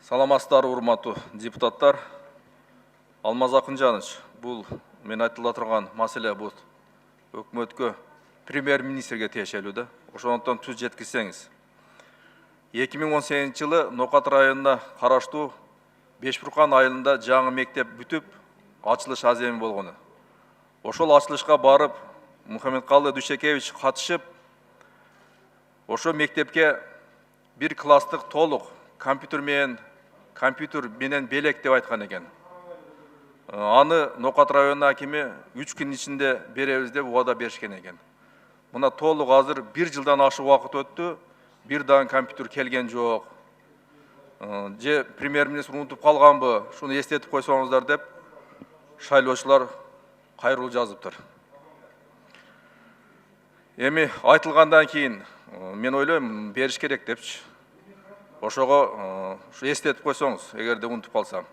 Саламатсыздар, урматтуу депутаттар. Алмаз Акынжанович, бул мен айтыла турган маселе бул өкмөткө, премьер-министрге тиешелүү да. Ошондон түз жеткизсеңиз. 2018 жылы Нокат районуна караштуу Бешбуркан айылында жаңы мектеп бүтүп, ачылыш аземи болгону. Ошол ачылышка барып, Мухаммедкалы Дүйшекевич катышып, ошо мектепке бир класстык толук компьютер менен белек деп айткан экен. Аны Нокат районунун акими 3 күн ичинде беребиз деп убада беришкен экен. Мына толук азыр 1 жылдан ашык убакыт өттү, бир дагы компьютер келген жок. Же премьер-министр унутуп калганбы, шуну эстетип койсоңуздар деп шайлоочулар кайрылуу жазыптыр. Эми айтылгандан кийин мен ойлойм бериш керек депчи. Ошого эстетип койсоңуз, эгерде унутуп калсам.